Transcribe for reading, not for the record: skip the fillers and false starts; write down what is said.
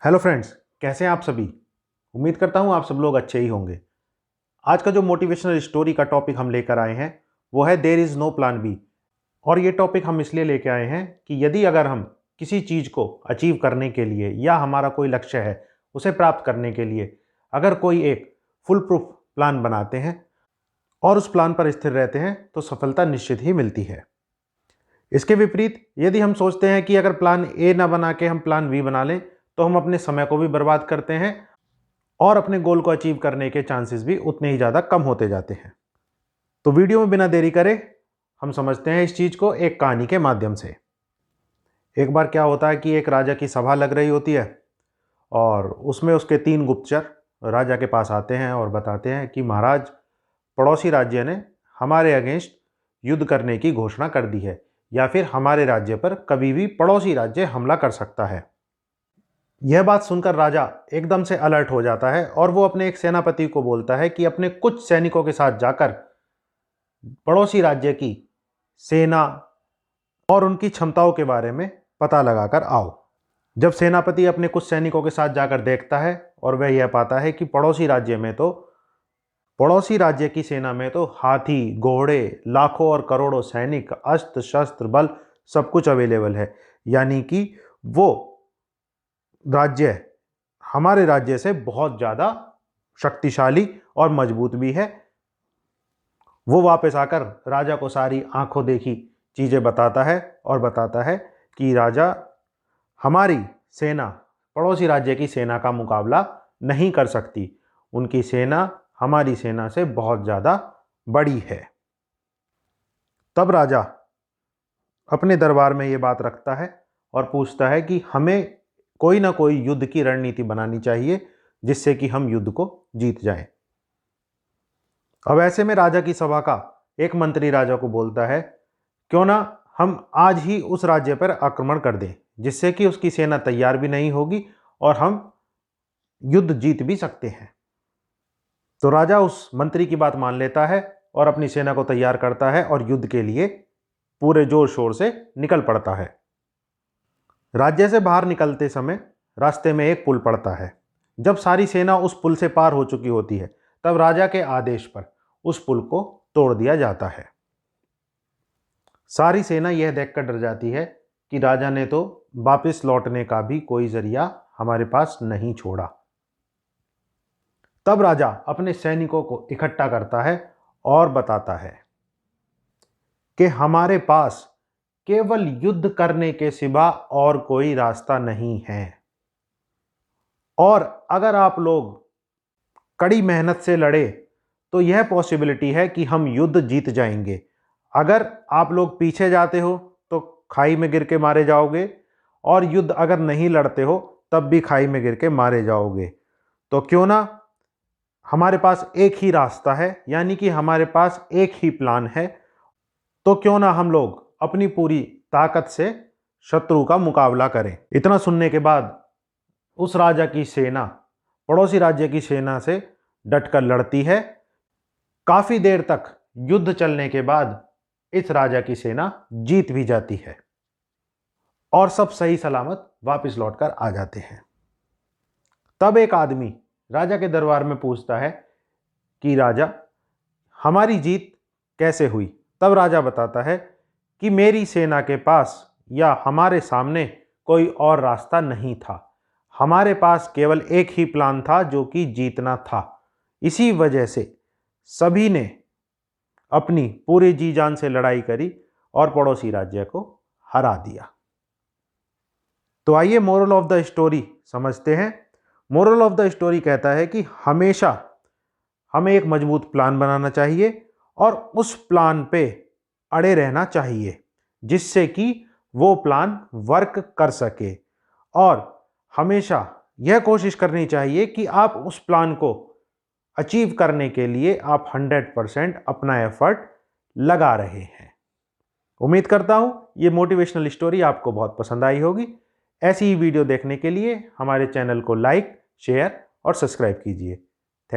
Hello friends, कैसे हैं आप सभी। उम्मीद करता हूं आप सब लोग अच्छे ही होंगे। आज का जो मोटिवेशनल स्टोरी का टॉपिक हम लेकर आए हैं वो है there is no plan B. और ये टॉपिक हम इसलिए लेके आए हैं कि यदि अगर हम किसी चीज़ को अचीव करने के लिए या हमारा कोई लक्ष्य है उसे प्राप्त करने के लिए अगर कोई एक फुल प्रूफ प्लान बनाते हैं और उस प्लान पर स्थिर रहते हैं तो सफलता निश्चित ही मिलती है। इसके विपरीत यदि हम सोचते हैं कि अगर प्लान ए ना बना के हम प्लान बी बना लें तो हम अपने समय को भी बर्बाद करते हैं और अपने गोल को अचीव करने के चांसेस भी उतने ही ज़्यादा कम होते जाते हैं। तो वीडियो में बिना देरी करे हम समझते हैं इस चीज़ को एक कहानी के माध्यम से। एक बार क्या होता है कि एक राजा की सभा लग रही होती है और उसमें उसके 3 गुप्तचर राजा के पास आते हैं और बताते हैं कि महाराज, पड़ोसी राज्य ने हमारे अगेंस्ट युद्ध करने की घोषणा कर दी है या फिर हमारे राज्य पर कभी भी पड़ोसी राज्य हमला कर सकता है। यह बात सुनकर राजा एकदम से अलर्ट हो जाता है और वो अपने एक सेनापति को बोलता है कि अपने कुछ सैनिकों के साथ जाकर पड़ोसी राज्य की सेना और उनकी क्षमताओं के बारे में पता लगाकर आओ। जब सेनापति अपने कुछ सैनिकों के साथ जाकर देखता है और वह यह पाता है कि पड़ोसी राज्य की सेना में तो हाथी, घोड़े, लाखों और करोड़ों सैनिक, अस्त्र शस्त्र, बल सब कुछ अवेलेबल है, यानी कि वो राज्य हमारे राज्य से बहुत ज़्यादा शक्तिशाली और मजबूत भी है। वो वापस आकर राजा को सारी आंखों देखी चीज़ें बताता है और बताता है कि राजा, हमारी सेना पड़ोसी राज्य की सेना का मुकाबला नहीं कर सकती, उनकी सेना हमारी सेना से बहुत ज़्यादा बड़ी है। तब राजा अपने दरबार में ये बात रखता है और पूछता है कि हमें कोई ना कोई युद्ध की रणनीति बनानी चाहिए जिससे कि हम युद्ध को जीत जाएं। अब ऐसे में राजा की सभा का एक मंत्री राजा को बोलता है, क्यों ना हम आज ही उस राज्य पर आक्रमण कर दें जिससे कि उसकी सेना तैयार भी नहीं होगी और हम युद्ध जीत भी सकते हैं। तो राजा उस मंत्री की बात मान लेता है और अपनी सेना को तैयार करता है और युद्ध के लिए पूरे जोर शोर से निकल पड़ता है। राज्य से बाहर निकलते समय रास्ते में एक पुल पड़ता है। जब सारी सेना उस पुल से पार हो चुकी होती है तब राजा के आदेश पर उस पुल को तोड़ दिया जाता है। सारी सेना यह देखकर डर जाती है कि राजा ने तो वापस लौटने का भी कोई जरिया हमारे पास नहीं छोड़ा। तब राजा अपने सैनिकों को इकट्ठा करता है और बताता है कि हमारे पास केवल युद्ध करने के सिवा और कोई रास्ता नहीं है और अगर आप लोग कड़ी मेहनत से लड़े तो यह पॉसिबिलिटी है कि हम युद्ध जीत जाएंगे। अगर आप लोग पीछे जाते हो तो खाई में गिर के मारे जाओगे और युद्ध अगर नहीं लड़ते हो तब भी खाई में गिर के मारे जाओगे। तो क्यों ना, हमारे पास एक ही रास्ता है, यानी कि हमारे पास एक ही प्लान है, तो क्यों ना हम लोग अपनी पूरी ताकत से शत्रु का मुकाबला करें। इतना सुनने के बाद उस राजा की सेना पड़ोसी राज्य की सेना से डटकर लड़ती है। काफी देर तक युद्ध चलने के बाद इस राजा की सेना जीत भी जाती है और सब सही सलामत वापस लौटकर आ जाते हैं। तब एक आदमी राजा के दरबार में पूछता है कि राजा, हमारी जीत कैसे हुई। तब राजा बताता है कि मेरी सेना के पास या हमारे सामने कोई और रास्ता नहीं था, हमारे पास केवल एक ही प्लान था जो कि जीतना था। इसी वजह से सभी ने अपनी पूरी जी जान से लड़ाई करी और पड़ोसी राज्य को हरा दिया। तो आइए मोरल ऑफ द स्टोरी समझते हैं। मोरल ऑफ द स्टोरी कहता है कि हमेशा हमें एक मजबूत प्लान बनाना चाहिए और उस प्लान पे अड़े रहना चाहिए जिससे कि वो प्लान वर्क कर सके। और हमेशा यह कोशिश करनी चाहिए कि आप उस प्लान को अचीव करने के लिए आप 100% अपना एफर्ट लगा रहे हैं। उम्मीद करता हूं ये मोटिवेशनल स्टोरी आपको बहुत पसंद आई होगी। ऐसी ही वीडियो देखने के लिए हमारे चैनल को लाइक, शेयर और सब्सक्राइब कीजिए।